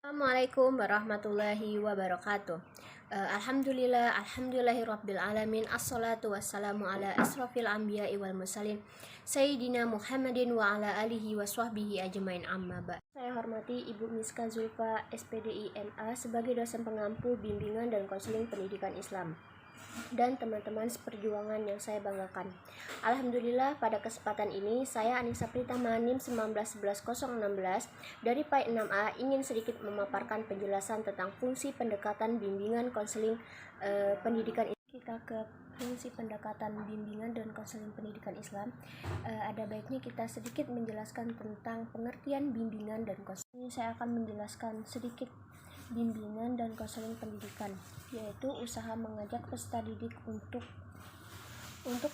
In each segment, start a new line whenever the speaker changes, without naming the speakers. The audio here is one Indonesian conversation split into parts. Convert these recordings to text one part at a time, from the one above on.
Assalamualaikum warahmatullahi wabarakatuh. Alhamdulillahirabbil alamin. Assalatu wassalamu ala asrofil anbiya'i wal mursalin Sayyidina Muhammadin wa ala alihi wa sahbihi ajmain, amma ba'd. Saya hormati Ibu Miska Zulfa, SPDI MA, sebagai dosen pengampu bimbingan dan konseling pendidikan Islam, dan teman-teman seperjuangan yang saya banggakan. Alhamdulillah, pada kesempatan ini saya Anissa Prita Manim 1911-016 dari PAI 6A ingin sedikit memaparkan penjelasan tentang fungsi pendekatan bimbingan konseling pendidikan. Kita ke fungsi pendekatan bimbingan dan konseling pendidikan Islam. Ada baiknya kita sedikit menjelaskan tentang pengertian bimbingan dan konseling. Saya akan menjelaskan sedikit bimbingan dan konseling pendidikan, yaitu usaha mengajak peserta didik untuk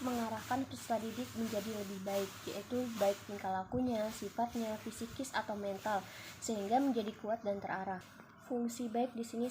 mengarahkan peserta didik menjadi lebih baik, yaitu baik tingkah lakunya, sifatnya, fisikis atau mental, sehingga menjadi kuat dan terarah. Fungsi baik di sini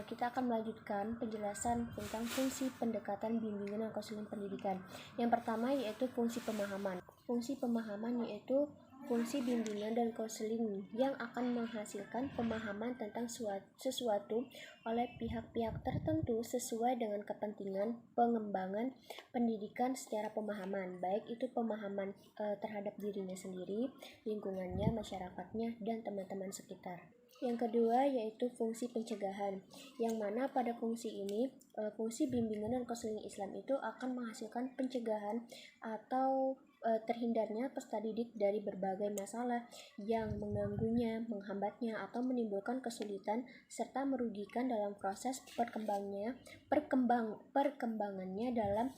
kita akan melanjutkan penjelasan tentang fungsi pendekatan bimbingan dan konseling pendidikan. Yang pertama yaitu fungsi pemahaman. Fungsi pemahaman yaitu fungsi bimbingan dan konseling yang akan menghasilkan pemahaman tentang sesuatu oleh pihak-pihak tertentu sesuai dengan kepentingan pengembangan pendidikan secara pemahaman, baik itu pemahaman terhadap dirinya sendiri, lingkungannya, masyarakatnya, dan teman-teman sekitar. Yang kedua yaitu fungsi pencegahan, yang mana pada fungsi ini fungsi bimbingan dan konseling Islam itu akan menghasilkan pencegahan atau terhindarnya peserta didik dari berbagai masalah yang mengganggunya, menghambatnya, atau menimbulkan kesulitan serta merugikan dalam proses perkembangannya dalam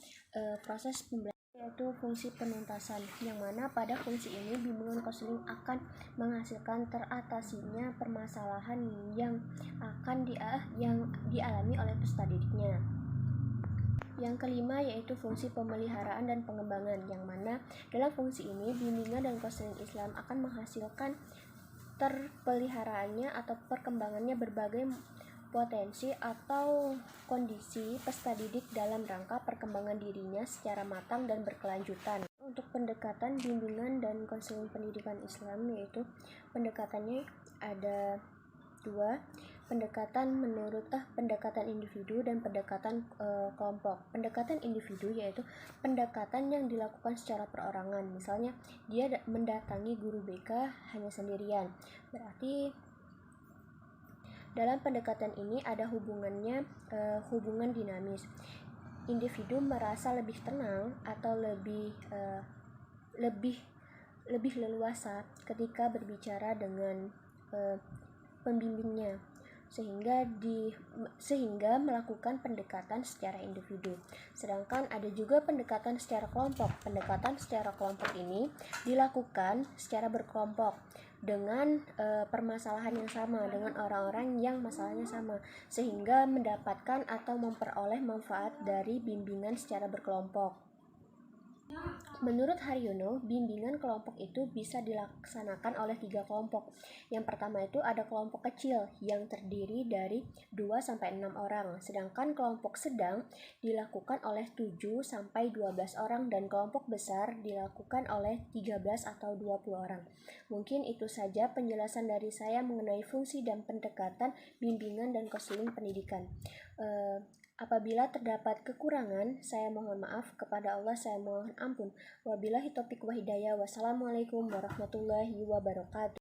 proses pembelajaran, yaitu fungsi penuntasan, yang mana pada fungsi ini bimbingan konseling akan menghasilkan teratasinya permasalahan yang dialami oleh peserta didiknya. Yang kelima yaitu fungsi pemeliharaan dan pengembangan, yang mana dalam fungsi ini bimbingan dan konseling Islam akan menghasilkan terpeliharaannya atau perkembangannya berbagai potensi atau kondisi peserta didik dalam rangka perkembangan dirinya secara matang dan berkelanjutan. Untuk pendekatan bimbingan dan konseling pendidikan Islam, yaitu pendekatannya ada dua, pendekatan individu dan pendekatan kelompok. Pendekatan individu yaitu pendekatan yang dilakukan secara perorangan, misalnya dia mendatangi guru BK hanya sendirian. Berarti dalam pendekatan ini ada hubungan dinamis. Individu merasa lebih tenang atau lebih leluasa ketika berbicara dengan pembimbingnya, sehingga melakukan pendekatan secara individu. Sedangkan ada juga pendekatan secara kelompok. Pendekatan secara kelompok ini dilakukan secara berkelompok dengan permasalahan yang sama, dengan orang-orang yang masalahnya sama, sehingga mendapatkan atau memperoleh manfaat dari bimbingan secara berkelompok. Menurut Haryono, bimbingan kelompok itu bisa dilaksanakan oleh 3 kelompok. Yang pertama itu ada kelompok kecil yang terdiri dari 2-6 orang, sedangkan kelompok sedang dilakukan oleh 7-12 orang, dan kelompok besar dilakukan oleh 13 atau 20 orang. Mungkin itu saja penjelasan dari saya mengenai fungsi dan pendekatan bimbingan dan konseling pendidikan. Apabila terdapat kekurangan, saya mohon maaf, kepada Allah saya mohon ampun. Wabillahi taufiq wa hidayah. Wassalamualaikum warahmatullahi wabarakatuh.